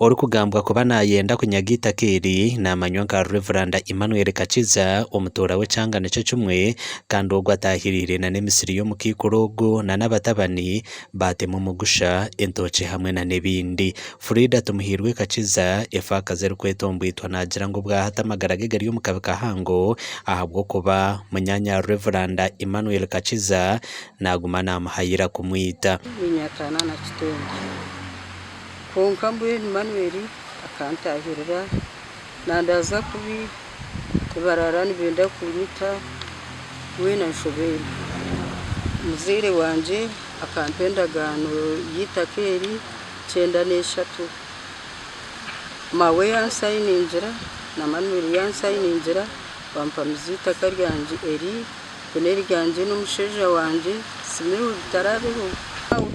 uri kugambwa kuba nayenda kunyaga itakeri namanywa nka Reverend Emmanuel Kakiza omutora w'ekyanga nikyo kimwe kandi ogwo atahirire na n'emisiri y'omukikurogo na n'abatabani batema omugusha entoki hamwe na n'ebindi. Frida Tumuhirwe Kakiza efakaze rikwetombyitwa nagira ngo bwahata amagara ge gari omu kabi kahango ahabw'okuba munyanya Reverend Emmanuel Kakiza naguma namuhayira kumwita Winyatana na Kitenge konka mbuye Emmanuel akantahirira nandaza kubi barara nibenda kunyita wena nshobera muzire wanje akampendagano yitakeri 93 mawe yansayiningira na Manuel yansayiningira bampa muzita karyanje eri kuneri ryanje n'umusheja wanje simiru bitarabeho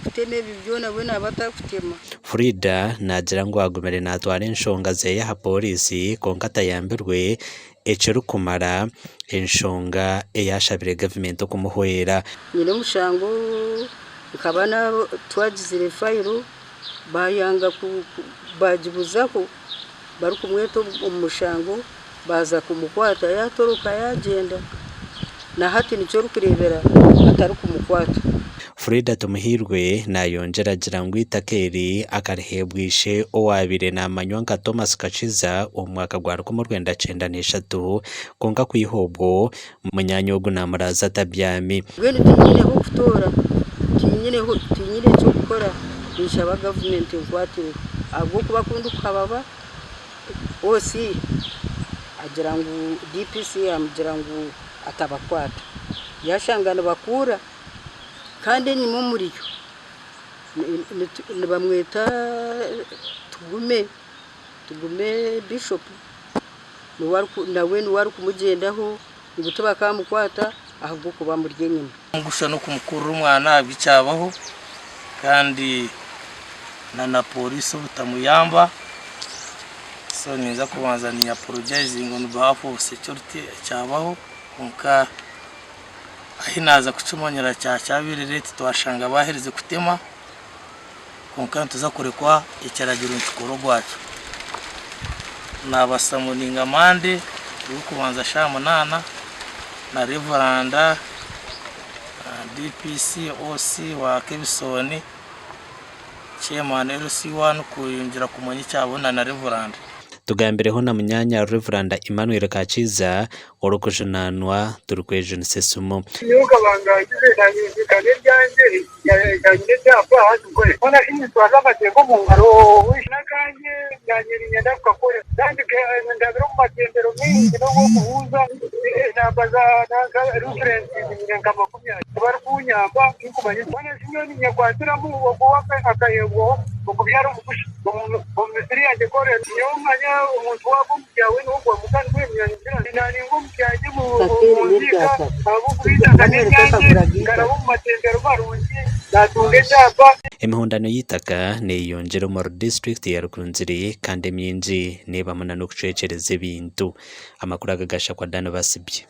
uteme bibyona we nabatakutema. Frida nagira ngo agumere natwara enshonga ze ya polisi konka tayambirwe ecero kumara enshonga eyashabire government okumuhwera nyine mushango ukabana twagizire fayiro bayanga bajibuzaho bari kumweto umushango baza kumukwata yatoroka yagenda na hati nicyo rukurebera atari kumukwata. Frida Tumuhirwe nayongera agira ngo itakeri akarihebwishe owabire namanywa nka Thomas Kakiza omwaka gwa 1993 konka kwihobwo munyanya ogu namuraza tabyami bene tinyine ho kutora tinyine cyo gukora bishaba government kwatire agwo kuba kundu kababa osi agira ngo DPC amugira ngo atabakwata yashangana bakura kandi ni mumuriyo bamweta tugume bishop nawe wari kumugendaho ngutuba kamukwata ahubwo kuba murye nyine ngusha no kumukuru umwana bicyabaho kandi na polisi utamuyamba so niza kubanza ni apologizing on behalf of security cyabaho konka ahinaza kucumonyera cyabire leta twashanga bahereze kutema konka tuza kurekwa icyaragira nshukuro gwacu nabasamuninga mande ukubanza shamunana na Reverend DPC OC wa Kebisoni chairman LC1 kuyinjira kumonyi cyabona na Reverend tugambireho na munyanya Reverend Emmanuel Kakiza orokujunanwa turukweje nsesumo yuko bangaje nanye kane ryanje yanje cyapa hazukore ona imitwaza bateko mu ngaro wishnakanje yanye nyenda kwakore kandi ndabiro mu matembero mingi no kuhuza nabaza na reference ngamba kumya bari kunyamba kumanye bona sinyoni nyakwatira mu wako akayebo kubyara umukushi mu misiri yaje kore yo manya umuntu wabo mujyawe n'ubwo mukandi w'imyanzira nani ngo mujyaje mu muzika abo kwita kanyange karabo mu matembero barungi datunge cyapa. Imihondano y'itaka neyongera mu district ya Rukunziri kandi myinji neba munano kucecereze bintu amakuru agagasha kwa Dano Basibye.